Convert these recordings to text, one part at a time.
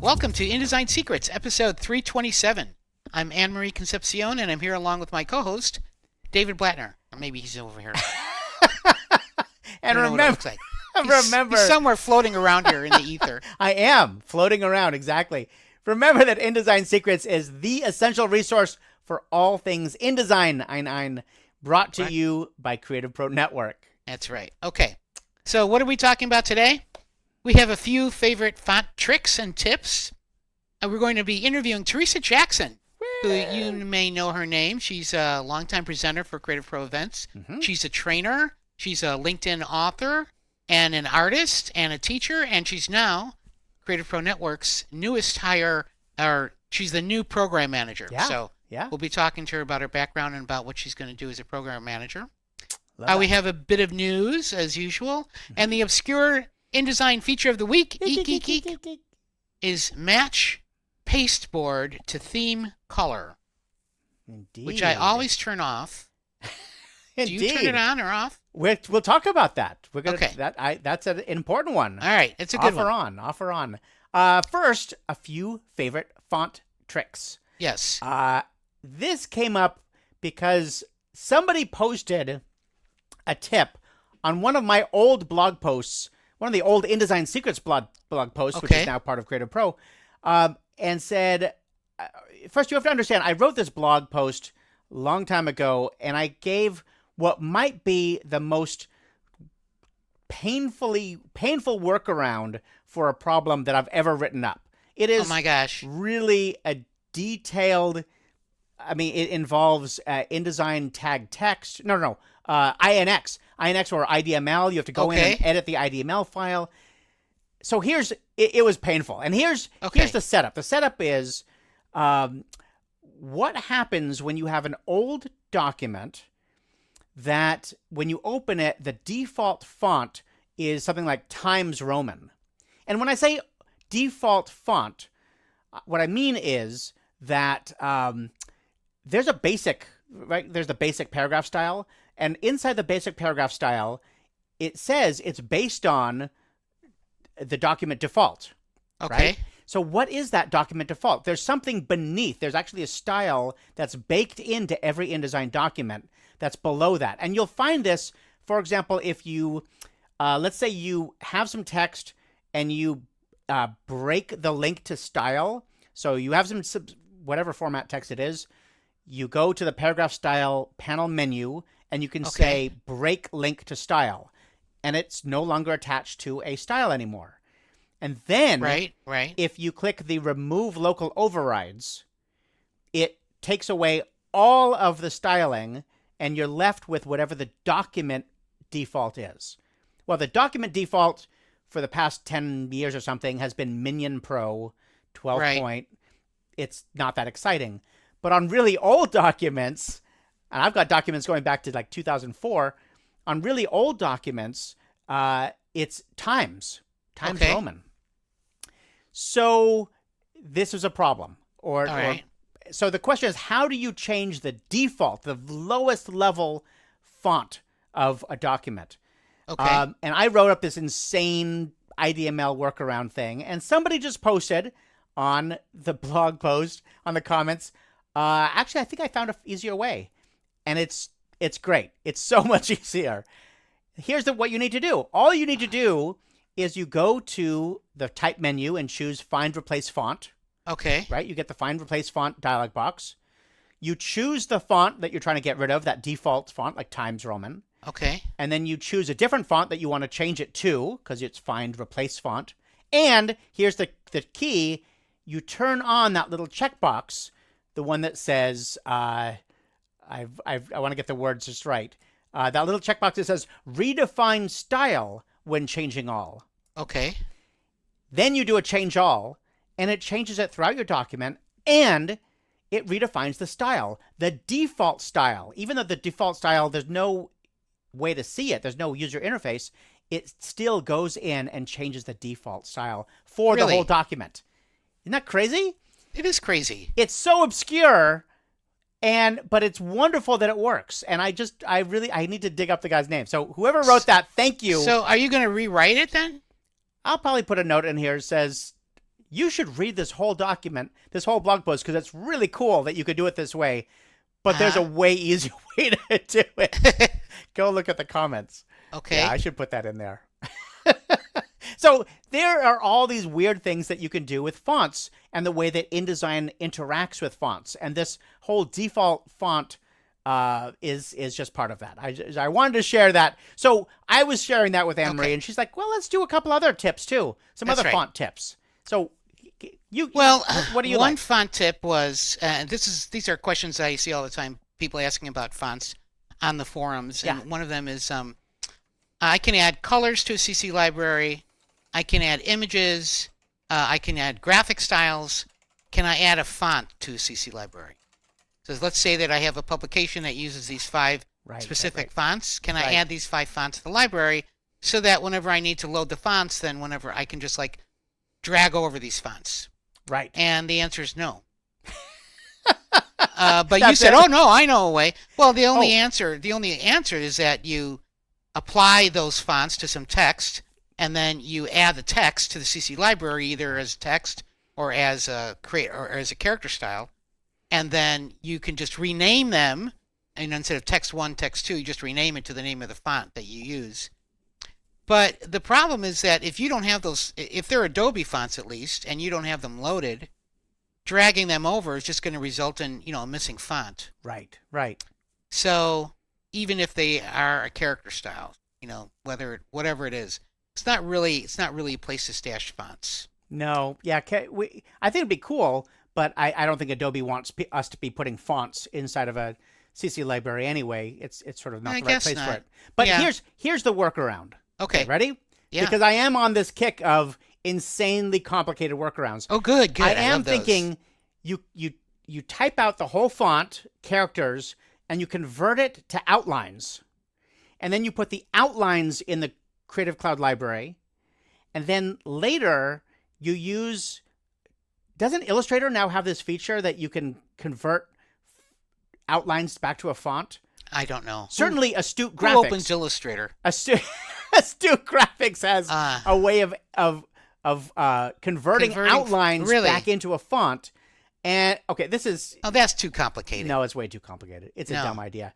Welcome to InDesign Secrets, episode 327. I'm Anne-Marie Concepción, and I'm here along with my co-host, David Blatner. Or maybe he's over here. And remember, he's somewhere floating around here in the ether. I am floating around, exactly. Remember that InDesign Secrets is the essential resource for all things InDesign, brought to you by CreativePro Network. That's right. Okay, so what are we talking about today? We have a few favorite font tricks and tips. And we're going to be interviewing Theresa Jackson, who you may know her name. She's a longtime presenter for CreativePro events. Mm-hmm. She's a trainer. She's a LinkedIn author and an artist and a teacher. And she's now CreativePro Network's newest hire. She's the new program manager. Yeah. We'll be talking to her about her background and about what she's going to do as a program manager. We have a bit of news, as usual. And the obscure InDesign feature of the week, is match Pasteboard to theme color. Indeed. Which I always turn off. Indeed. Do you turn it on or off? We'll talk about that. Okay. That's an important one. All right. It's a good one. Off or on. First, a few favorite font tricks. Yes. This came up because somebody posted a tip on one of my old blog posts, one of the old InDesign Secrets blog posts, which is now part of CreativePro, and said, first you have to understand, I wrote this blog post a long time ago, and I gave what might be the most painful workaround for a problem that I've ever written up. It is, oh my gosh, really a detailed, it involves InDesign tag text. INX or IDML. You have to go in and edit the IDML file. So it was painful. And here's the setup. The setup is what happens when you have an old document that when you open it, the default font is something like Times Roman. And when I say default font, what I mean is that there's a basic, right? There's the basic paragraph style. And inside the basic paragraph style, it says it's based on the document default. Okay. Right? So what is that document default? There's something beneath. There's actually a style that's baked into every InDesign document that's below that. And you'll find this, for example, if you, let's say you have some text and you break the link to style. So you have some, whatever format text it is, you go to the paragraph style panel menu, and you can say break link to style, and it's no longer attached to a style anymore. And then if you click the remove local overrides, it takes away all of the styling, and you're left with whatever the document default is. Well, the document default for the past 10 years or something has been Minion Pro 12 point. It's not that exciting. But on really old documents, and I've got documents going back to like 2004, on really old documents, it's Times Roman. So this is a problem. So the question is, how do you change the default, the lowest level font of a document? Okay. And I wrote up this insane IDML workaround thing, and somebody just posted on the blog post, on the comments, actually, I think I found an easier way. And it's great. It's so much easier. Here's what you need to do. All you need to do is you go to the type menu and choose Find Replace Font. Okay. Right? You get the Find Replace Font dialog box. You choose the font that you're trying to get rid of, that default font like Times Roman. Okay. And then you choose a different font that you want to change it to, because it's Find Replace Font. And here's the key. You turn on that little checkbox, the one that says, I want to get the words just right. That little checkbox that says redefine style when changing all. Okay. Then you do a change all, and it changes it throughout your document, and it redefines the style, the default style. Even though the default style, there's no way to see it, there's no user interface, it still goes in and changes the default style for the whole document. Isn't that crazy? It is crazy. It's so obscure, but it's wonderful that it works. And I need to dig up the guy's name. So whoever wrote that, thank you. So are you going to rewrite it then? I'll probably put a note in here that says, you should read this whole document, this whole blog post, because it's really cool that you could do it this way. But there's a way easier way to do it. Go look at the comments. Okay. Yeah, I should put that in there. So there are all these weird things that you can do with fonts and the way that InDesign interacts with fonts. And this whole default font is just part of that. I wanted to share that. So I was sharing that with Anne-Marie, and she's like, well, let's do a couple other tips too. Some other font tips. So what do you one like? font tip was, these are questions I see all the time, people asking about fonts on the forums. And one of them is, I can add colors to a CC library. I can add images. I can add graphic styles. Can I add a font to a CC library? So let's say that I have a publication that uses these 5 specific fonts. Can I add these 5 fonts to the library so that whenever I need to load the fonts, then whenever I can just like drag over these fonts? Right. And the answer is no. But you said, oh no, I know a way. Well, the only answer is that you apply those fonts to some text, and then you add the text to the CC library either as text or as a character style, and then you can just rename them. And instead of text 1, text 2, you just rename it to the name of the font that you use. But the problem is that if you don't have those, if they're Adobe fonts at least, and you don't have them loaded, dragging them over is just going to result in, a missing font. Right. So even if they are a character style, whatever it is, it's not really a place to stash fonts. No, yeah, I think it'd be cool, but I don't think Adobe wants us to be putting fonts inside of a CC library anyway. It's sort of not the right place for it. But here's the workaround. Okay, ready? Yeah. Because I am on this kick of insanely complicated workarounds. Oh, good. I am thinking you type out the whole font, characters, and you convert it to outlines. And then you put the outlines in the Creative Cloud library. And then later you use... Doesn't Illustrator now have this feature that you can convert outlines back to a font? I don't know. Certainly Astute Graphics. Who opens Illustrator? Astute Graphics has a way of converting outlines back into a font. And okay, this is... Oh, that's too complicated. No, it's way too complicated. It's a dumb idea.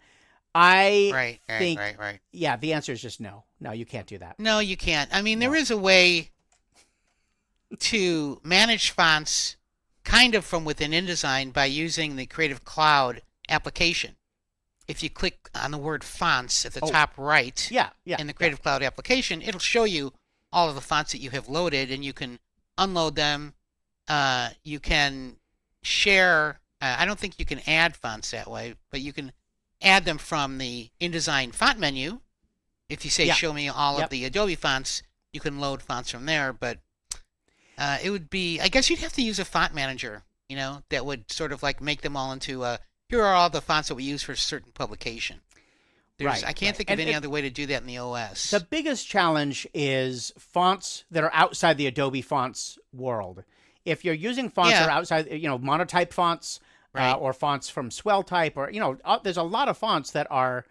I think... Right. Yeah, the answer is just no. No, you can't do that. No, you can't. I mean, there is a way to manage fonts kind of from within InDesign by using the Creative Cloud application. If you click on the word fonts at the top right in the Creative Cloud application, it'll show you all of the fonts that you have loaded, and you can unload them. You can share. I don't think you can add fonts that way, but you can add them from the InDesign font menu. If you say, show me all of the Adobe fonts, you can load fonts from there, but it would be, I guess you'd have to use a font manager, that would sort of like make them all into, here are all the fonts that we use for a certain publication. I can't think of any other way to do that in the OS. The biggest challenge is fonts that are outside the Adobe fonts world. If you're using fonts that are outside, monotype fonts or fonts from Swelltype, or, there's a lot of fonts that are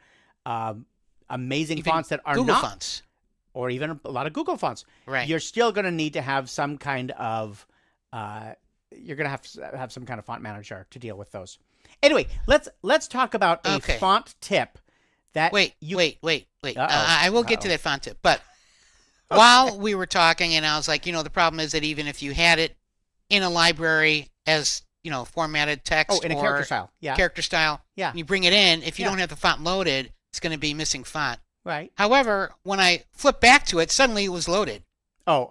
amazing fonts that are Google not fonts. Or even a lot of Google fonts. Right. You're still going to need to have some kind of you're going to have some kind of font manager to deal with those. Anyway, let's talk about a font tip that wait. I will get to that font tip, but while we were talking, and I was like, the problem is that even if you had it in a library as formatted text in a character style, and you bring it in, if you don't have the font loaded, it's going to be missing font. Right. However, when I flip back to it, suddenly it was loaded.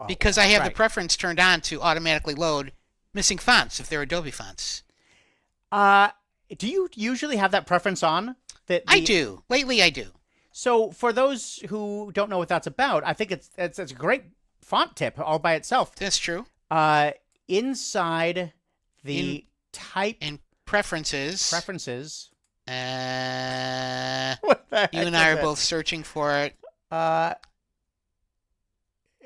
Because I have the preference turned on to automatically load missing fonts if they're Adobe fonts. Do you usually have that preference on? I do. Lately, I do. So for those who don't know what that's about, I think it's a great font tip all by itself. That's true. Inside the type in preferences. What the heck you and I are both searching for it.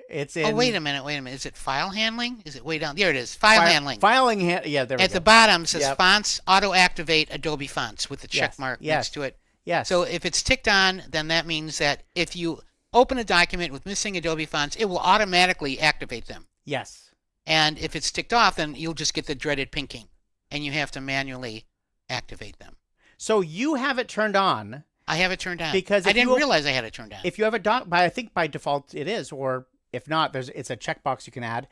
It's in... Oh, wait a minute. Is it file handling? Is it way down? There it is. File handling. Yeah, there we go. At the bottom it says fonts, auto-activate Adobe fonts with the check mark next to it. Yes. So if it's ticked on, then that means that if you open a document with missing Adobe fonts, it will automatically activate them. Yes. And if it's ticked off, then you'll just get the dreaded pinking, and you have to manually activate them. So you have it turned on. I have it turned on because I didn't realize I had it turned on. If you have it I think by default it is, or if not, it's a checkbox you can add.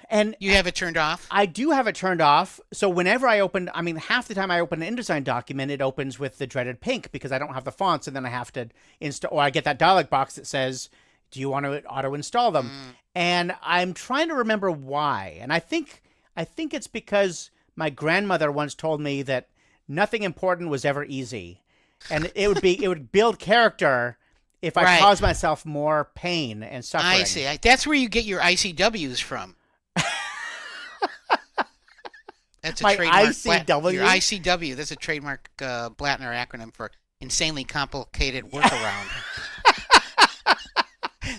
And you have it turned off? I do have it turned off. So whenever I open, half the time I open an InDesign document, it opens with the dreaded pink because I don't have the fonts, and then I have to install, or I get that dialog box that says, do you want to auto install them? And I'm trying to remember why. And I think it's because my grandmother once told me that nothing important was ever easy. And it would build character if I caused myself more pain and suffering. I see. That's where you get your ICWs from. That's a trademark. ICW? Your ICW. That's a trademark Blatner acronym for insanely complicated workaround.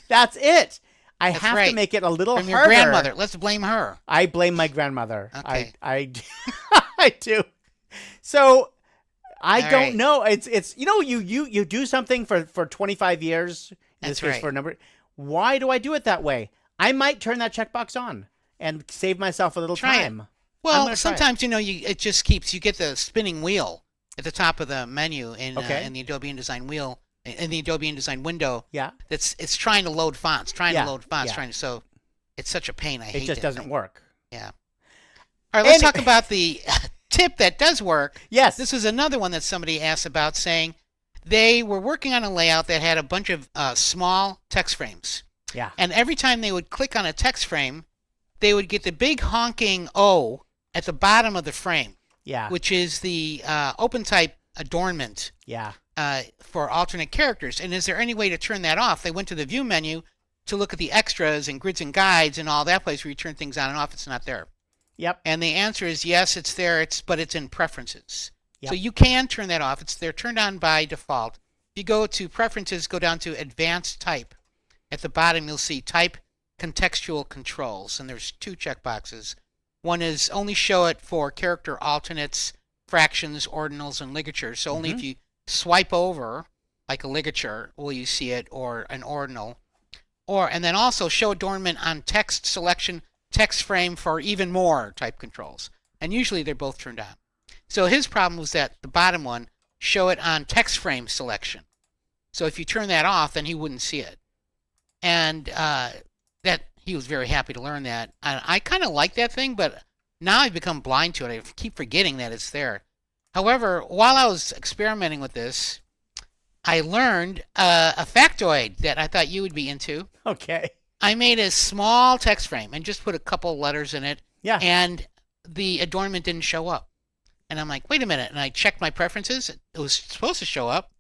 That's it. I have to make it a little harder. From your grandmother. Let's blame her. I blame my grandmother. Okay. I do. So I don't know. It's you do something for 25 years. That's right. For a number. Why do I do it that way? I might turn that checkbox on and save myself a little time. Well, sometimes it just keeps. You get the spinning wheel at the top of the menu in the Adobe InDesign wheel in the Adobe InDesign window. Yeah. It's trying to load fonts. So it's such a pain. I hate it. It just doesn't work. Yeah. All right, let's talk about the tip that does work. Yes. This is another one that somebody asked about, saying they were working on a layout that had a bunch of small text frames. Yeah. And every time they would click on a text frame, they would get the big honking O at the bottom of the frame. Yeah. Which is the open type adornment. Yeah. For alternate characters. And is there any way to turn that off? They went to the view menu to look at the extras and grids and guides and all that place where you turn things on and off. It's not there. Yep. And the answer is yes, it's there. But it's in preferences. Yep. So you can turn that off. They're turned on by default. If you go to preferences, go down to advanced type. At the bottom, you'll see type contextual controls, and there's two checkboxes. One is only show it for character alternates, fractions, ordinals, and ligatures. So only if you swipe over, like a ligature, will you see it, or an ordinal. And then also show adornment on text selection, text frame for even more type controls. And usually they're both turned on. So his problem was that the bottom one, show it on text frame selection. So if you turn that off, then he wouldn't see it. And that he was very happy to learn that. And I kind of like that thing, but now I've become blind to it. I keep forgetting that it's there. However, while I was experimenting with this, I learned a factoid that I thought you would be into. Okay. I made a small text frame and just put a couple letters in it. Yeah. And the adornment didn't show up. And I'm like, wait a minute. And I checked my preferences. It was supposed to show up.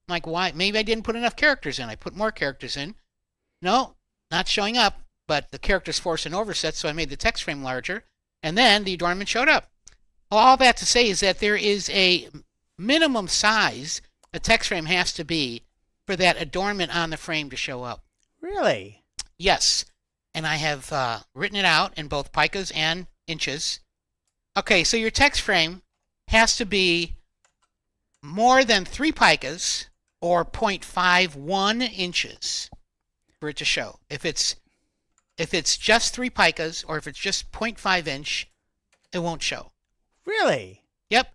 I'm like, why? Maybe I didn't put enough characters in. I put more characters in. No, not showing up. But the characters forced an overset, so I made the text frame larger. And then the adornment showed up. All that to say is that there is a minimum size a text frame has to be for that adornment on the frame to show up. Really? Yes. And I have written it out in both picas and inches. Okay, so your text frame has to be more than 3 picas or 0.51 inches for it to show. If it's just 3 picas or if it's just 0.5 inch, it won't show. Really? Yep.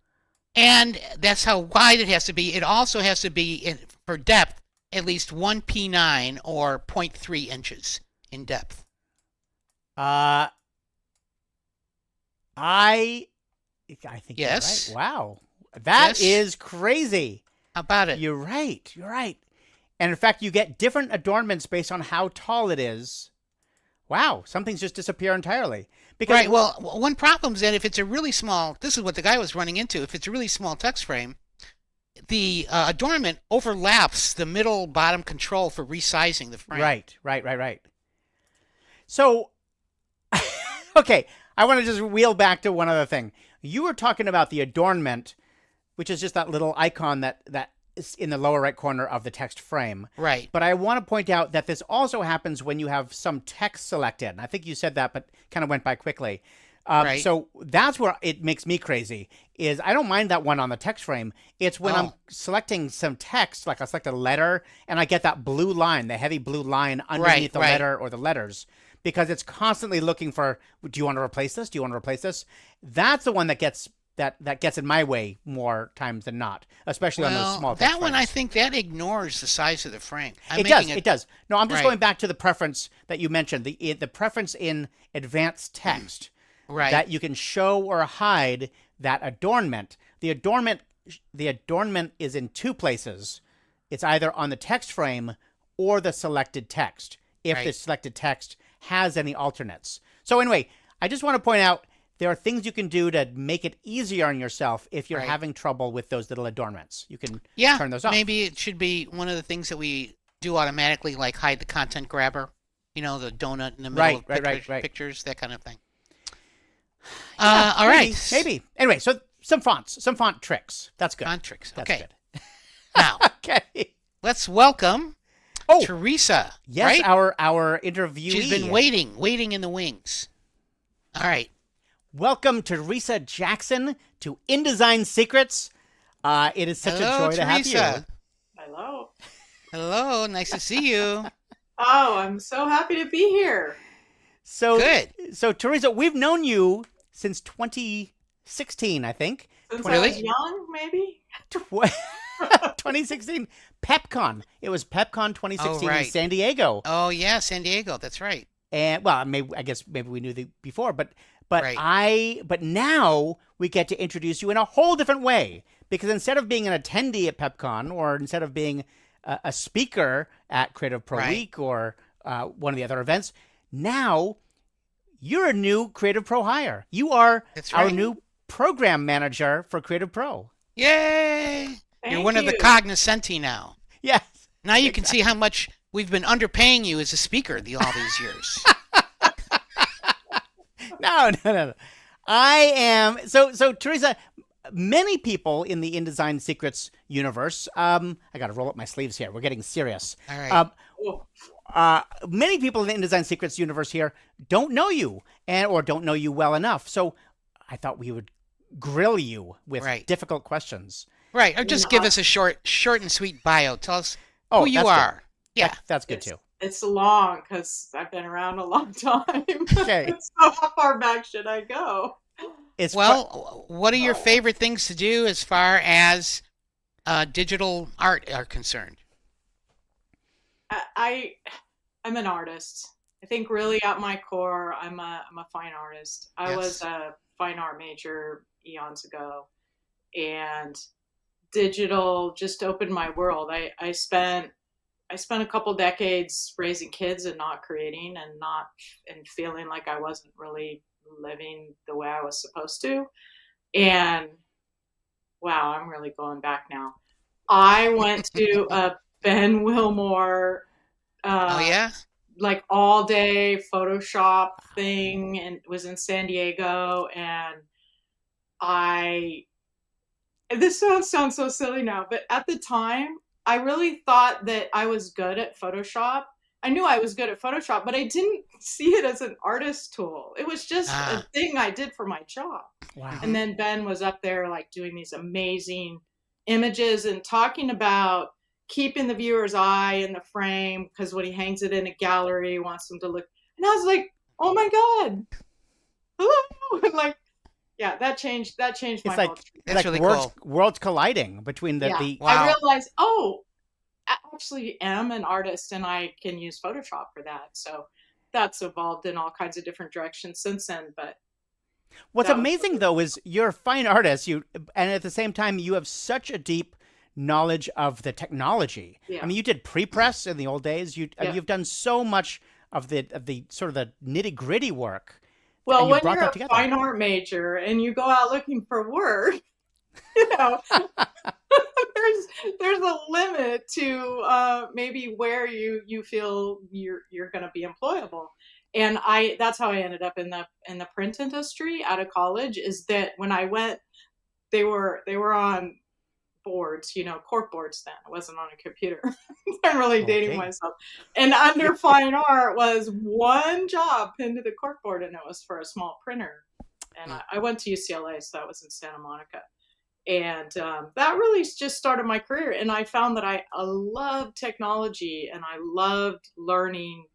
And that's how wide it has to be. It also has to be, for depth, at least 1 P9 or 0.3 inches in depth. I think yes. You're right. Wow. That is crazy. How about it? You're right. And in fact, you get different adornments based on how tall it is. Wow. Some things just disappear entirely. Right. Well, one problem is that if it's a really small, this is what the guy was running into, if it's a really small text frame, the adornment overlaps the middle bottom control for resizing the frame. Right. So, okay, I want to just wheel back to one other thing. You were talking about the adornment, which is just that little icon that is in the lower right corner of the text frame. Right. But I want to point out that this also happens when you have some text selected. And I think you said that, but kind of went by quickly. Right. So that's where it makes me crazy, is I don't mind that one on the text frame. It's when I'm selecting some text, like I select a letter, and I get that blue line, the heavy blue line underneath the letter or the letters. because it's constantly looking for, do you want to replace this? Do you want to replace this? That's the one that gets in my way more times than not, especially on those small text that one, frames. I think that ignores the size of the frame. It does. No, I'm just Right. going back to the preference that you mentioned, the preference in advanced text, Right. that you can show or hide that adornment. The adornment is in two places. It's either on the text frame or the selected text, if the Right. selected text has any alternates. So anyway, I just want to point out there are things you can do to make it easier on yourself if you're Right. having trouble with those little adornments. You can Yeah, turn those off. maybe it should be one of the things that we do automatically, like hide the content grabber. The donut in the middle of pictures, that kind of thing. All right. Maybe. Anyway, so some font tricks. That's good. Font tricks. That's Okay. good. Now, Okay. let's welcome Oh, Theresa. yes, right? our interviewee. She's been waiting in the wings. All right. Welcome, Theresa Jackson, to InDesign Secrets. It is such Hello, a joy to have Theresa. you. Hello. Hello. Nice to see you. Oh, I'm so happy to be here. So Good. So Theresa, we've known you since 2016, I think. Since Really? I was young, maybe? 2016 PepCon. It was PepCon 2016 in right. San Diego. Oh, yeah, San Diego. That's right. And well, I guess maybe we knew before, but Right. but now we get to introduce you in a whole different way, because instead of being an attendee at PepCon, or instead of being a speaker at CreativePro Right. Week or one of the other events, now you're a new CreativePro hire. You are That's our right. new program manager for CreativePro. Yay. You're Thank one of the you. cognoscenti now. Yes. Now you can see how much we've been underpaying you as a speaker all these years. No. I am so Theresa. Many people in the InDesign Secrets universe. I got to roll up my sleeves here. We're getting serious. All right. Oh, Many people in the InDesign Secrets universe here don't know you or don't know you well enough. So I thought we would grill you with Right. difficult questions. Right. Or just give us a short and sweet bio. Tell us Oh, who you that's good. are. Yeah. That's good too. it's long because I've been around a long time. Okay. So how far back should I go? It's Well, what are your favorite things to do as far as digital art are concerned? I'm an artist. I think really at my core, I'm a fine artist. I Yes. was a fine art major eons ago, and digital just opened my world. I spent a couple decades raising kids and not creating and feeling like I wasn't really living the way I was supposed to. And wow, I'm really going back now. I went to a Ben Wilmore Oh, yeah? like all day Photoshop thing, and it was in San Diego. And this sounds so silly now, but at the time I really thought that I was good at Photoshop. I knew I was good at Photoshop, but I didn't see it as an artist tool. It was just a thing I did for my job. wow. And then Ben was up there like doing these amazing images and talking about keeping the viewer's eye in the frame, because when he hangs it in a gallery, he wants them to look. And I was like, oh my God. Hello. Like, yeah, that changed my It's whole like That's really worlds colliding between the Wow. I realized, I actually am an artist and I can use Photoshop for that. So that's evolved in all kinds of different directions since then. But What's that was amazing though is you're a fine artist. And at the same time you have such a deep knowledge of the technology. Yeah. I mean, you did pre-press in the old days. You've done so much of the sort of the nitty-gritty work. well, and you when brought you're that a together. fine art major and you go out looking for work, there's a limit to maybe where you feel you're going to be employable. And that's how I ended up in the print industry out of college. Is that when I went, they were on boards, cork boards then. It wasn't on a computer. I'm really dating myself. And under fine art was one job pinned to the cork board, and it was for a small printer. And I went to UCLA, so that was in Santa Monica. And that really just started my career. And I found that I loved technology and I loved learning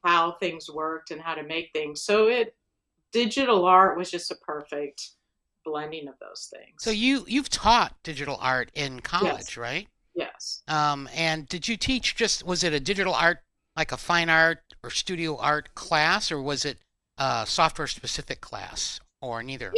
how things worked and how to make things. So digital art was just a perfect blending of those things. So you've taught digital art in college, Yes. right? Yes. And did you teach was it a digital art, like a fine art or studio art class, or was it a software specific class, or neither?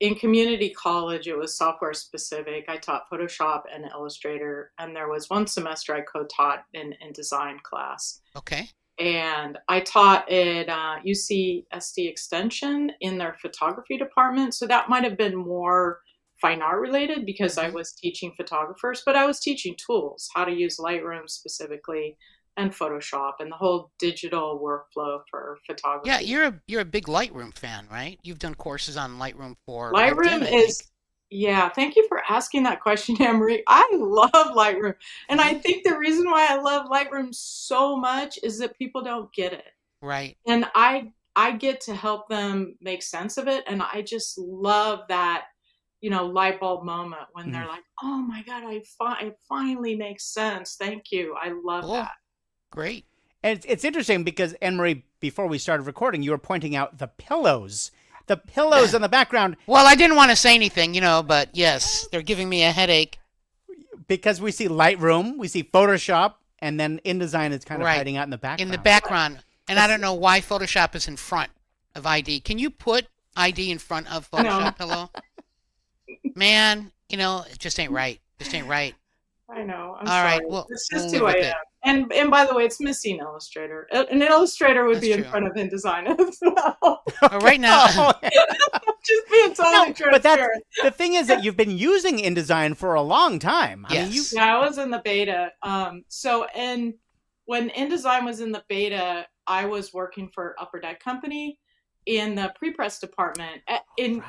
In community college, it was software specific. I taught Photoshop and Illustrator, and there was one semester I co-taught in design class. Okay. And I taught at UCSD Extension in their photography department. So that might have been more fine art related because I was teaching photographers, but I was teaching tools, how to use Lightroom specifically and Photoshop and the whole digital workflow for photography. Yeah, you're a big Lightroom fan, right? You've done courses on Lightroom for Lightroom LinkedIn, I think. yeah, thank you for asking that question, Anne-Marie. I love Lightroom. And I think the reason why I love Lightroom so much is that people don't get it. Right. And I get to help them make sense of it. And I just love that, light bulb moment when they're like, oh my God, it finally makes sense. Thank you. I love that. Great. And it's interesting because, Anne-Marie, before we started recording, you were pointing out the pillows in the background. Well, I didn't want to say anything, but yes, they're giving me a headache. Because we see Lightroom, we see Photoshop, and then InDesign is kind of hiding out in the background. In the background. And I don't know why Photoshop is in front of ID. Can you put ID in front of Photoshop? Hello? Man, it just ain't right. Just ain't right. I know. I'm All sorry. right. Well, it's just we'll who I live with am. And by the way, it's missing Illustrator. An Illustrator would That's be in true. front of InDesign as well. Right now. Just being totally but transparent. the thing is that you've been using InDesign for a long time. Yes. Yeah, I was in the beta. When InDesign was in the beta, I was working for Upper Deck Company in the pre-press department.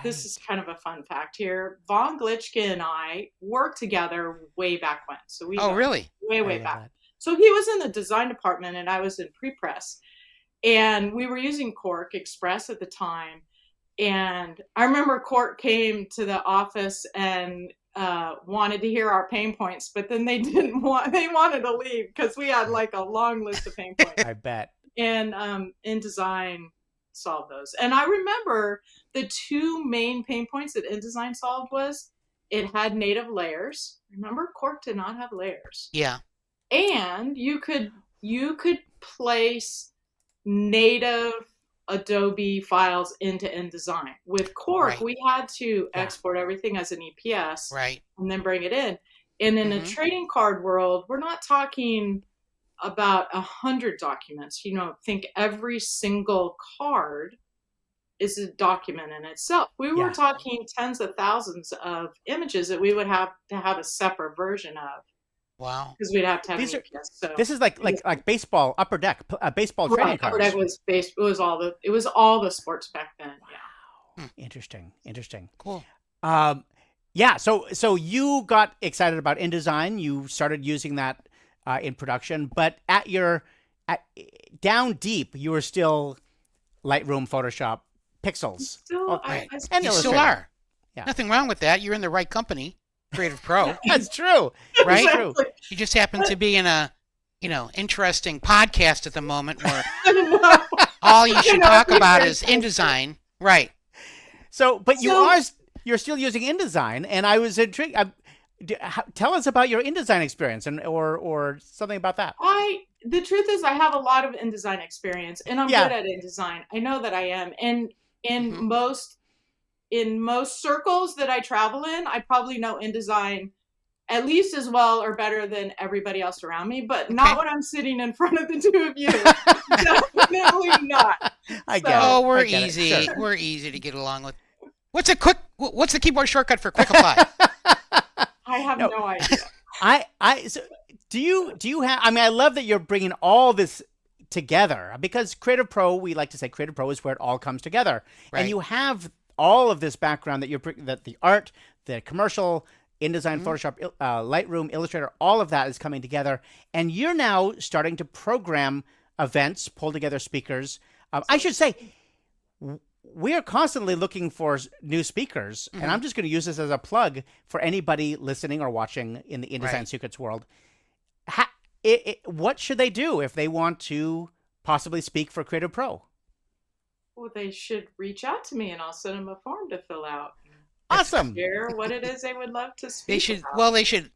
This is kind of a fun fact here. Von Glitchka and I worked together way back when. So we Really? way back. So he was in the design department and I was in pre-press. And we were using Cork Express at the time. And I remember Cork came to the office and wanted to hear our pain points, but then they wanted to leave because we had like a long list of pain points. I bet. And InDesign solved those. And I remember the two main pain points that InDesign solved was it had native layers. Remember, Cork did not have layers. Yeah. And you could place native Adobe files into InDesign. With Cork, we had to export everything as an EPS and then bring it in. And in a trading card world, we're not talking about 100 documents. Think every single card is a document in itself. We were talking tens of thousands of images that we would have to have a separate version of. Wow. Because we'd have to have an EPS. So this is like baseball, Upper Deck, baseball trading cards. Upper Deck it was all the sports back then. Yeah. Interesting. Cool. Yeah. So you got excited about InDesign. You started using that in production, but down deep, you were still Lightroom, Photoshop, Pixels. And you still are. Yeah. Nothing wrong with that. You're in the right company. CreativePro. That's true. Right? Exactly. You just happen to be in a, interesting podcast at the moment where all you should talk about is InDesign. Right. So, but you're still using InDesign, and I was intrigued. Tell us about your InDesign experience or something about that. The truth is I have a lot of InDesign experience and I'm good at InDesign. I know that I am. And in most circles that I travel in, I probably know InDesign at least as well or better than everybody else around me, but not when I'm sitting in front of the two of you. Definitely not. I get it. We're easy. Sure. We're easy to get along with. What's the keyboard shortcut for Quick Apply? I have no idea. So do you have, I love that you're bringing all this together because CreativePro, we like to say CreativePro is where it all comes together. Right. And you have all of this background that the art, the commercial, InDesign, Photoshop, Lightroom, Illustrator, all of that is coming together. And you're now starting to program events, pull together speakers. I should say, we are constantly looking for new speakers, and I'm just going to use this as a plug for anybody listening or watching in the InDesign Secrets world. What should they do if they want to possibly speak for CreativePro. Well, they should reach out to me and I'll send them a form to fill out. Awesome. Share what it is they would love to speak They should. about. Well, they should.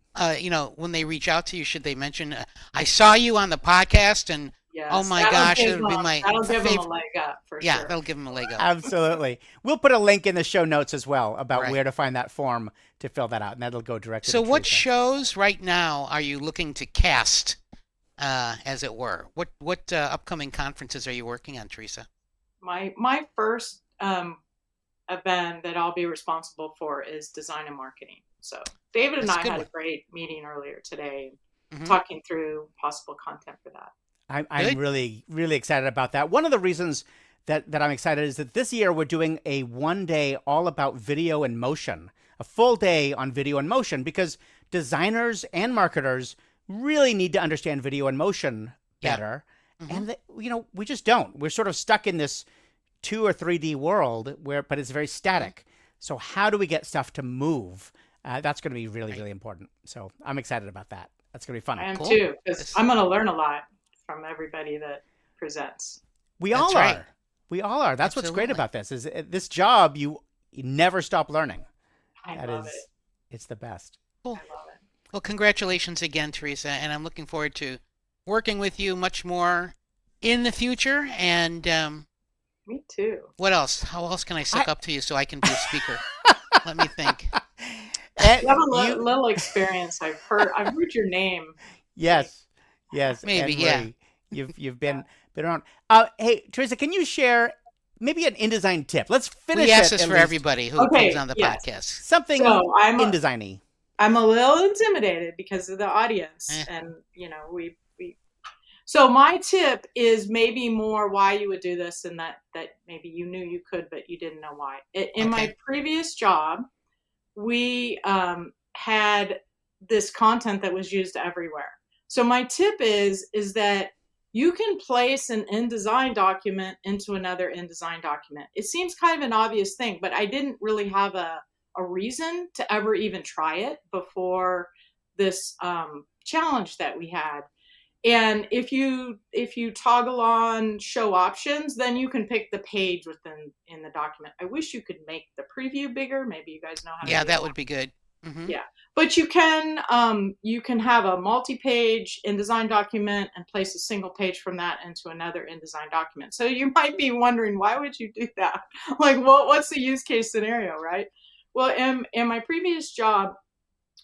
When they reach out to you, should they mention, "I saw you on the podcast," and Yes, oh my that'll gosh, give it would be them- my That'll give them a favorite. leg up for Yeah, sure. that'll give them a leg up. Absolutely. We'll put a link in the show notes as well about Right. where to find that form to fill that out, and that'll go directly So, to what Theresa. shows right now are you looking to cast, as it were? What upcoming conferences are you working on, Theresa? My first event that I'll be responsible for is design and marketing. So David and That's a I good had one. a great meeting earlier today, Mhm. talking through possible content for that. I'm Good. really, really excited about that. One of the reasons that I'm excited is that this year we're doing a 1 day all about video and motion, a full day on video and motion, because designers and marketers really need to understand video and motion Yeah. better. Mhm. And we just don't. We're sort of stuck in this 2 or 3D world but it's very static. So how do we get stuff to move? That's going to be really, really important. So I'm excited about that. That's going to be fun. I am Cool. too, because Yes. I'm going to learn a lot from everybody that presents. We That's all right. are. We all are. That's what's great Absolutely. about this. Is this job you never stop learning. I That love is, it. it's the best. I love it. Well, congratulations again, Theresa, and I'm looking forward to working with you much more in the future. And Me too. what else? How else can I suck up to you so I can be a speaker? Let me think. And You have a you- little experience. I've heard your name. yes, Maybe, Anne-Marie, you've been around. Hey, Theresa, can you share maybe an InDesign tip? Let's finish We ask it this at for least. everybody who Okay, comes on the yes. podcast. Something So InDesign-y. I'm a little intimidated because of the audience, Eh. and we. So my tip is maybe more why you would do this, and that maybe you knew you could, but you didn't know why. In my Okay. previous job, we had this content that was used everywhere. So my tip is that you can place an InDesign document into another InDesign document. It seems kind of an obvious thing, but I didn't really have a reason to ever even try it before this challenge that we had. And if you toggle on show options, then you can pick the page in the document. I wish you could make the preview bigger. Maybe you guys know how to Yeah, do that would be good. Mhm. Yeah. But you can have a multi-page InDesign document and place a single page from that into another InDesign document. So you might be wondering, why would you do that? Like, what's the use case scenario, right? Well, in my previous job,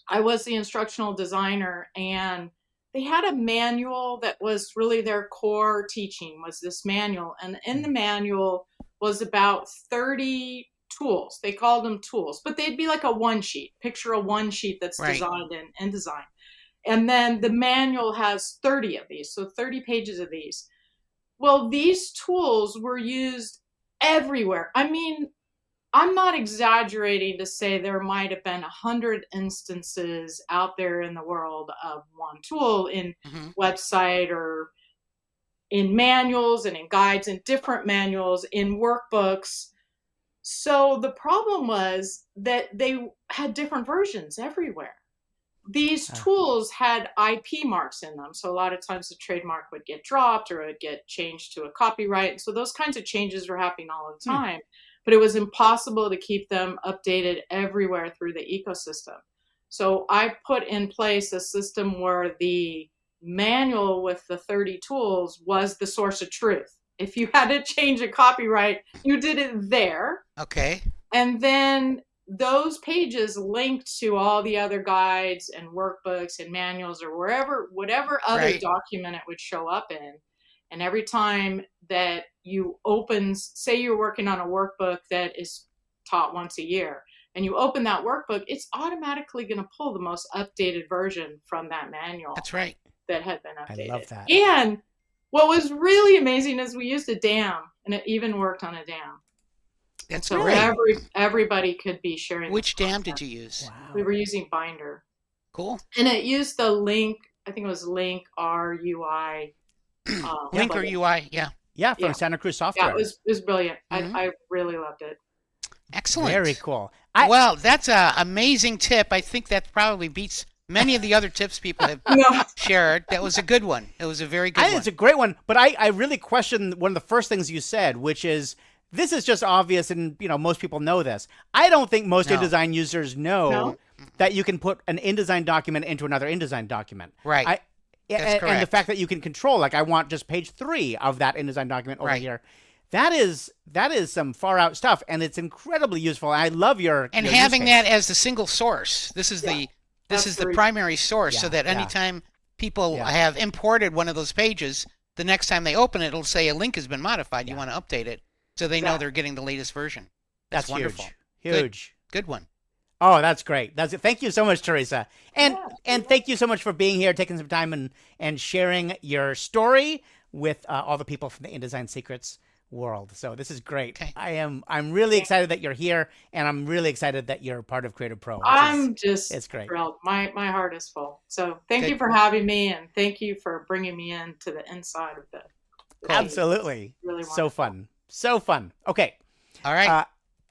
I was the instructional designer, and they had a manual that was really their core teaching, was this manual. And in the manual was about 30 tools. They called them tools, but they'd be like a one sheet. Picture a one sheet that's Right. designed in InDesign. And then the manual has 30 of these, so 30 pages of these. Well, these tools were used everywhere. I mean, I'm not exaggerating to say there might have been 100 instances out there in the world of one tool in Mhm. website or in manuals and in guides and different manuals in workbooks. So the problem was that they had different versions everywhere. These tools had IP marks in them. So a lot of times the trademark would get dropped or it would get changed to a copyright. And so those kinds of changes were happening all the time. But it was impossible to keep them updated everywhere through the ecosystem. So I put in place a system where the manual with the 30 tools was the source of truth. If you had to change a copyright, you did it there. Okay. And then those pages linked to all the other guides and workbooks and manuals or whatever other Right. document it would show up in. And every time that you open, say you're working on a workbook that is taught once a year, and you open that workbook, it's automatically going to pull the most updated version from that manual That's right. that had been updated. I love that. And what was really amazing is we used a DAM, and it even worked on a DAM. That's So great. everybody could be sharing. Which this dam did content. you use? Wow. We were using Binder. Cool. And it used the link, I think it was link RUI. Link or plugin. UI. Yeah. Yeah, from Yeah. Santa Cruz Software. Yeah, it was brilliant. Mhm. I really loved it. Excellent. Very cool. Well, that's an amazing tip. I think that probably beats many of the other tips people have No. shared. That was a good one. It was a very good I one. think it's a great one, but I really question one of the first things you said, which is this is just obvious, and most people know this. I don't think most No. InDesign users know No. that you can put an InDesign document into another InDesign document. Right. That's And the correct. fact that you can control, like I want just page 3 of that InDesign document over Right. here. That is some far out stuff, and it's incredibly useful. I love your And your having use case. that as the single source. This is the Absolutely. primary source, Yeah, so that yeah. anytime people Yeah. have imported one of those pages, the next time they open it, it'll say a link has been modified. You Yeah. want to update it, so they know Yeah. they're getting the latest version. That's wonderful. huge. Good one. Oh, that's great. That's it. Thank you so much, Theresa. And Yeah. and thank you so much for being here, taking some time and sharing your story with all the people from the InDesign Secrets world. So this is great. Okay. I'm really excited that you're here, and I'm really excited that you're part of CreativePro. I'm just it's great. thrilled. My heart is full. So thank Good. you for having me, and thank you for bringing me into the inside of the Absolutely. Really So wonderful. fun. So fun. Okay. All right.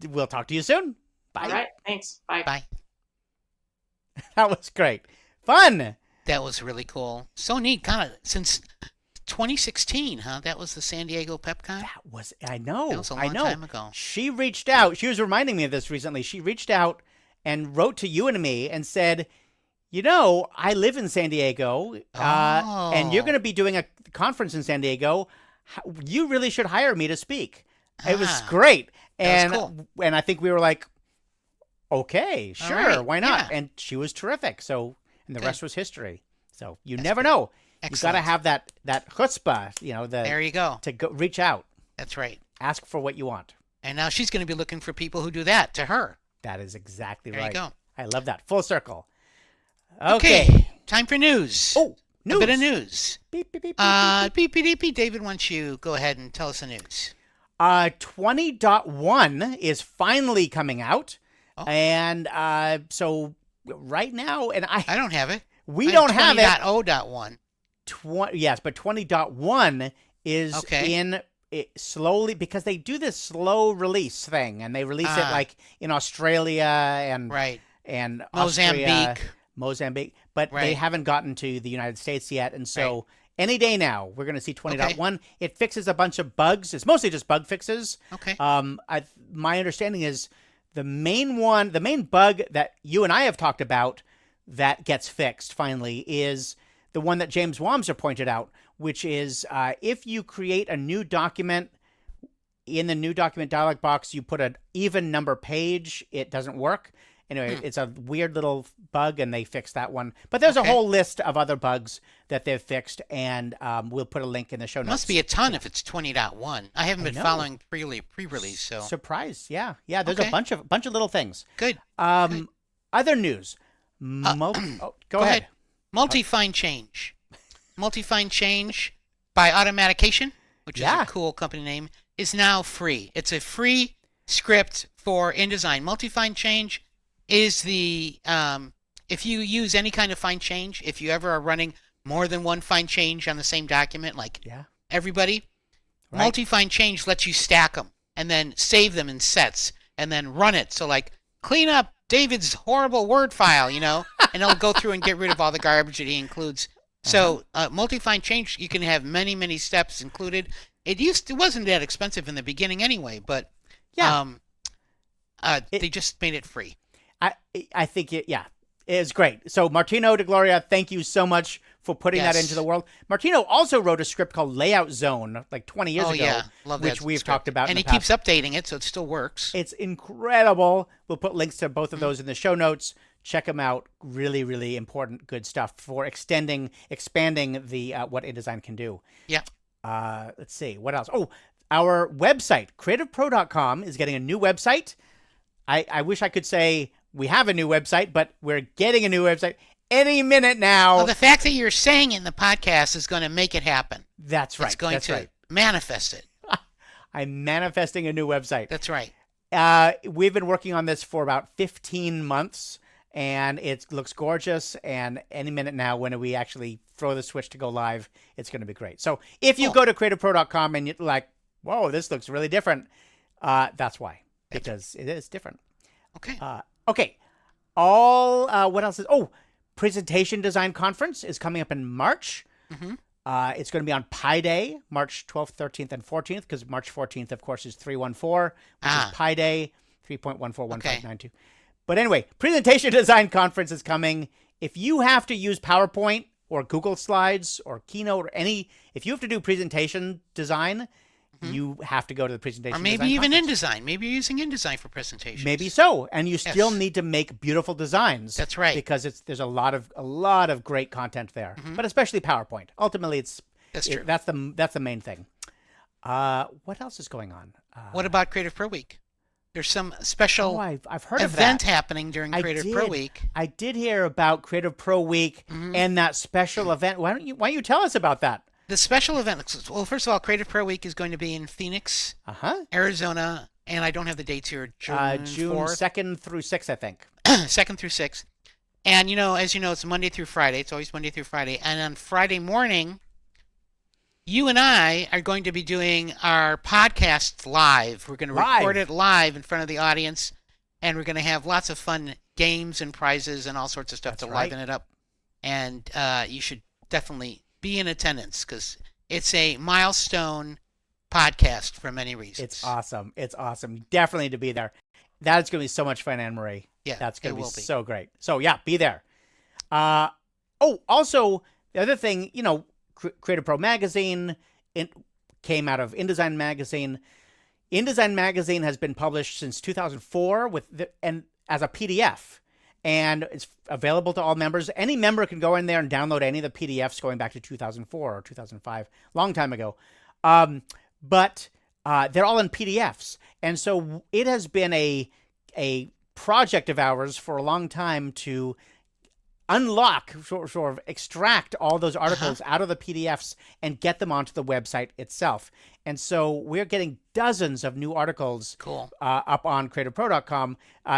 We'll talk to you soon. Bye. All right. Thanks. Bye. Bye. That was great. Fun. That was really cool. So neat. Kind of since 2016, huh? That was the San Diego PepCon. I know. That was a I long know. time ago. She reached out. She was reminding me of this recently. She reached out and wrote to you and me and said, I live in San Diego, and you're Oh. going to be doing a conference in San Diego. You really should hire me to speak. It was Ah, great. that was And and I think we were like, okay, All sure, right, why not? yeah. And she was terrific. So, and the Good. rest was history. So you That's never great. know. You got to Excellent. have that chutzpah, There you go. to go reach out, That's right. ask for what you want. And now she's going to be looking for people who do that to her. That is exactly There right. you go. I love that. Full circle. Okay. Time for news. Oh, news. A bit of news. Beep, beep, beep, beep, Beepy deepy. David, why don't you go ahead and tell us the news? 20.1 is finally coming out. Oh. And so right now, and I don't have it. we don't have it. 20.0.1. Yes, but 20.1 is Okay. in it slowly, because they do this slow release thing, and they release it Ah. like in Australia and Right. Austria, Mozambique. Mozambique, but they Right. haven't gotten to the United States yet, and so any day now we're going to see 20.1. It fixes a bunch of bugs. It's mostly just bug fixes. Okay. My understanding is the main bug that you and I have talked about that gets fixed finally is the one that James Wamser pointed out, which is if you create a new document, in the new document dialog box, you put an even number page, it doesn't work. Anyway, it's a weird little bug, and they fixed that one. But there's a Okay. whole list of other bugs that they've fixed, and we'll put a link in the show notes. Must be a ton if it's 20.1. I haven't been know. following pre-release, so Surprise, yeah. There's Okay. a bunch of little things. good. Other news. Go ahead. Multi-fine change. Multi-fine change by Automatication, which is Yeah. a cool company name, is now free. It's a free script for InDesign. Multi-fine change is the if you use any kind of fine change, if you ever are running more than one fine change on the same document, like Yeah. everybody, Right. multi-fine change lets you stack them and then save them in sets and then run it. So like clean up David's horrible Word file, and it'll go through and get rid of all the garbage that he includes. So multi-fine change, you can have many, many steps included. It wasn't that expensive in the beginning anyway, but Yeah. they just made it free. I think it is great. So Martino de Gloria, thank you so much for putting that Yes. into the world. Martino also wrote a script called Layout Zone like 20 years Oh ago, yeah, love that which we've script. talked about and in he the past. keeps updating it, so it still works. It's incredible. We'll put links to both of those in the show notes. Check them out. Really, really important, good stuff for expanding the what InDesign can do. Yeah. Let's see what else. Oh, our website creativepro.com is getting a new website. I wish I could say we have a new website, but we're getting a new website any minute now. Well, the fact that you're saying it in the podcast is going to make it happen. That's right. It's going That's to right. manifest it. I'm manifesting a new website. That's right. We've been working on this for about 15 months, and it looks gorgeous. And any minute now, when we actually throw the switch to go live, it's going to be great. So if you Cool. go to creativepro.com and you're like, whoa, this looks really different, that's why. Because it is different. Okay. Okay. What else is... Oh, Presentation Design Conference is coming up in March. Mm-hmm. It's going to be on Pi Day, March 12th, 13th, and 14th, because March 14th, of course, is 314, which is Pi Day, 3.141592. But anyway, Presentation Design Conference is coming. If you have to use PowerPoint or Google Slides or Keynote or if you have to do presentation design, you have to go to the Presentation Design Or maybe even Conference. InDesign. Maybe you're using InDesign for presentations. Maybe so, and you still need to make beautiful designs. That's right. Because there's a lot of great content there, but especially PowerPoint. Ultimately, That's true. That's the main thing. What else is going on? What about Creative Pro Week? There's some special I've heard of event that. happening during Creative Pro Week. I did hear about Creative Pro Week and that special event. Why don't you tell us about that? The special event, well, first of all, Creative Pro Week is going to be in Phoenix, Arizona, and I don't have the dates here. June 2nd through 6th, I think. 2nd through 6th. And, as you know, it's Monday through Friday. It's always Monday through Friday. And on Friday morning, you and I are going to be doing our podcast live. We're going to record it live in front of the audience, and we're going to have lots of fun games and prizes and all sorts of stuff to liven it up. And you should definitely be in attendance because it's a milestone podcast for many reasons. It's awesome. It's awesome. You definitely need to be there. That's going to be so much fun, Anne-Marie. Yeah, that's going to be so great. So yeah, be there. Also the other thing, Creative Pro Magazine, it came out of InDesign Magazine. InDesign Magazine has been published since 2004 and as a PDF. And it's available to all members. Any member can go in there and download any of the PDFs going back to 2004 or 2005, long time ago. But they're all in PDFs. And so it has been a project of ours for a long time to unlock, sort of extract all those articles out of the PDFs and get them onto the website itself. And so we're getting dozens of new articles up on CreativePro.com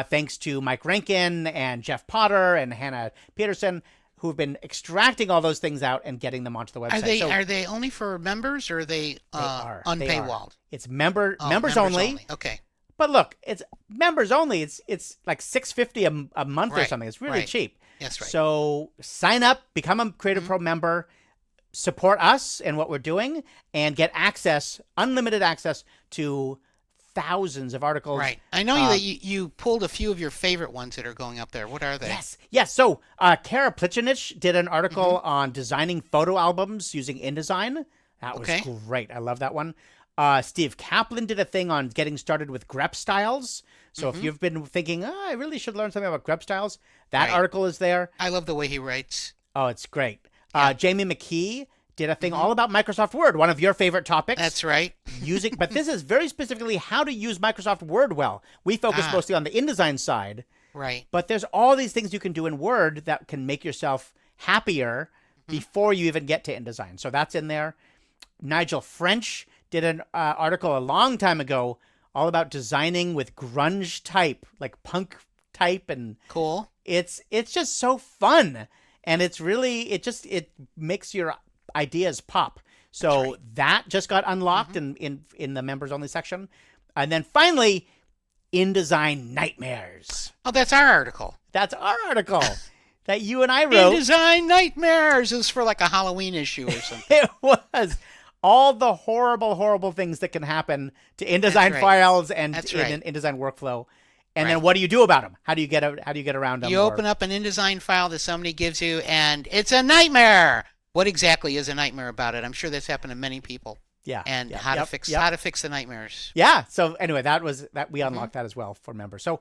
thanks to Mike Rankin and Jeff Potter and Hannah Peterson, who have been extracting all those things out and getting them onto the website. Are they only for members or are they unpaywalled? It's members only. Okay. But look, it's members only. It's like $6.50 a month or something. It's really cheap. That's right. So sign up, become a Creative Pro member, support us and what we're doing, and get unlimited access to thousands of articles. Right. I know that you pulled a few of your favorite ones that are going up there. What are they? Yes. So Kara Plichenich did an article on designing photo albums using InDesign. That was great. I love that one. Steve Kaplan did a thing on getting started with grep styles. So if you've been thinking, I really should learn something about grep styles, that article is there. I love the way he writes. Oh, it's great. Jamie McKee did a thing all about Microsoft Word, one of your favorite topics. That's right. But this is very specifically how to use Microsoft Word well. We focus mostly on the InDesign side. Right. But there's all these things you can do in Word that can make yourself happier before you even get to InDesign. So that's in there. Nigel French did an article a long time ago all about designing with grunge type, like punk type, and cool. It's just so fun, and it's really it makes your ideas pop. So that just got unlocked in the members only section, and then finally, InDesign Nightmares. Oh, that's our article. That's our article that you and I wrote. InDesign Nightmares is for like a Halloween issue or something. It was. All the horrible things that can happen to InDesign files and in InDesign workflow, and then what do you do about them? How do you get around them? You open up an InDesign file that somebody gives you, and it's a nightmare. What exactly is a nightmare about it? I'm sure that's happened to many people. Yeah. And how to fix the nightmares. Yeah. So anyway, we unlocked that as well for members. So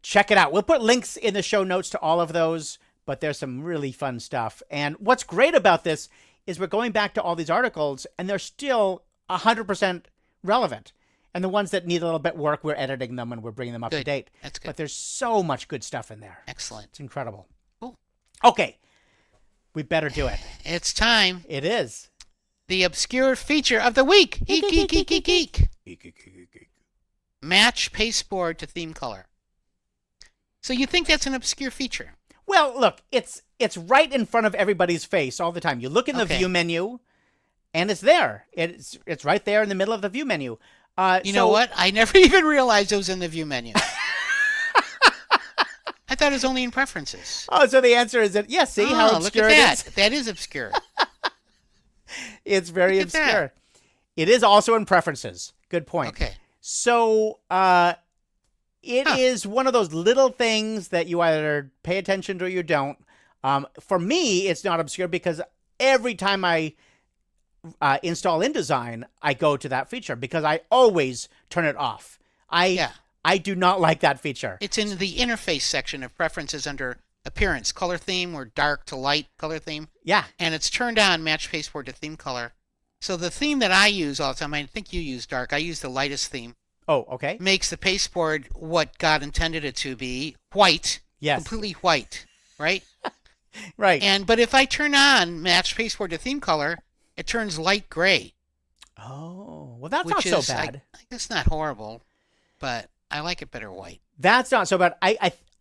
check it out. We'll put links in the show notes to all of those, but there's some really fun stuff. And what's great about this is we're going back to all these articles, and they're still 100% relevant. And the ones that need a little bit work, we're editing them and we're bringing them up to date. That's good. But there's so much good stuff in there. Excellent. It's incredible. Cool. Okay. We better do it. It's time. It is. The obscure feature of the week. Geek. Match pasteboard to theme color. So you think that's an obscure feature? Well, look, it's right in front of everybody's face all the time. You look in the view menu, and it's there. It's right there in the middle of the view menu. You know what? I never even realized it was in the view menu. I thought thought it was only in preferences. Oh, so the answer is that, yes, see how Look obscure at it that. is? That is obscure. It's very Look at obscure. that. It is also in preferences. Good point. Okay. So it is one of those little things that you either pay attention to or you don't. For me, it's not obscure because every time I install InDesign, I go to that feature because I always turn it off. I do not like that feature. It's in the interface section of preferences under appearance, color theme, or dark to light color theme. Yeah. And it's turned on match pasteboard to theme color. So the theme that I use all the time, I think you use dark. I use the lightest theme. Oh, okay. Makes the pasteboard what God intended it to be, white. Yes. Completely white, right? Right. But if I turn on match pasteboard to theme color, it turns light gray. Oh, well, that's which not is, so bad. It's not horrible, but I like it better white. That's not so bad.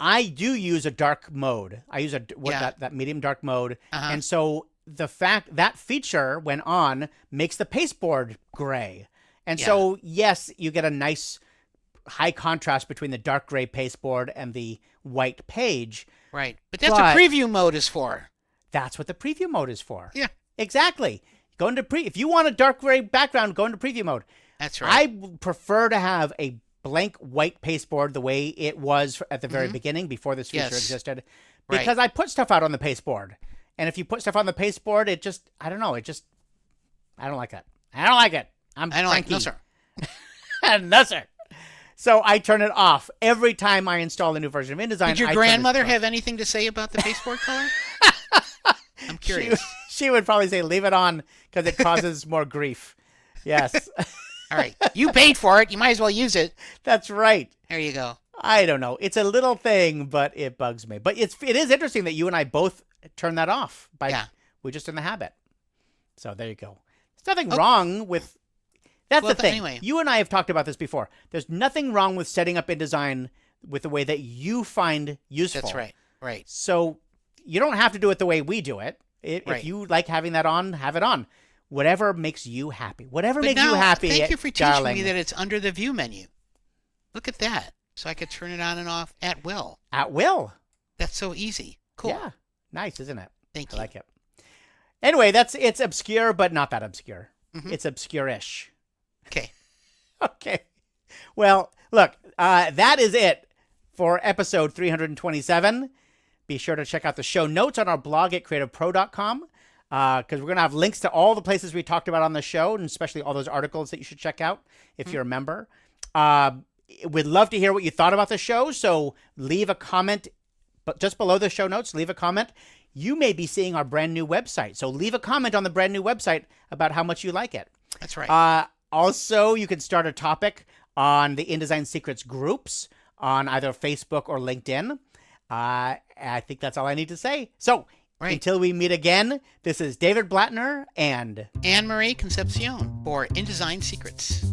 I do use a dark mode. I use that medium dark mode, and so the fact that feature when on makes the pasteboard gray, and so yes, you get a nice high contrast between the dark gray pasteboard and the white page. Right, but that's what preview mode is for. That's what the preview mode is for. Yeah, exactly. Go into if you want a dark gray background, go into preview mode. That's right. I prefer to have a blank white pasteboard the way it was at the very beginning before this feature existed, because I put stuff out on the pasteboard, and if you put stuff on the pasteboard, it just I don't like it. I don't like it. I don't like no sir. No sir. So I turn it off every time I install a new version of InDesign. Did your grandmother have anything to say about the pasteboard color? I'm curious. She would probably say leave it on because it causes more grief. Yes. All right. You paid for it. You might as well use it. That's right. There you go. I don't know. It's a little thing, but it bugs me. But it is interesting that you and I both turn that off. We're just in the habit. So there you go. There's nothing wrong with... That's the thing. Anyway. You and I have talked about this before. There's nothing wrong with setting up InDesign with the way that you find useful. That's right. Right. So you don't have to do it the way we do it. If you like having that on, have it on. Whatever makes you happy. Whatever makes you happy, thank you for teaching darling. me that it's under the view menu. Look at that. So I could turn it on and off at will. At will. That's so easy. Cool. Yeah. Nice, isn't it? Thank you. I like it. Anyway, it's obscure, but not that obscure. Mm-hmm. It's obscure-ish. Okay. Okay. Well, look, that is it for episode 327. Be sure to check out the show notes on our blog at creativepro.com because we're going to have links to all the places we talked about on the show, and especially all those articles that you should check out if you're a member. We'd love to hear what you thought about the show, so leave a comment. But just below the show notes, leave a comment. You may be seeing our brand new website, so leave a comment on the brand new website about how much you like it. That's right. Also, you can start a topic on the InDesign Secrets groups on either Facebook or LinkedIn. I think that's all I need to say. So, until we meet again, this is David Blatner and Anne-Marie Concepción for InDesign Secrets.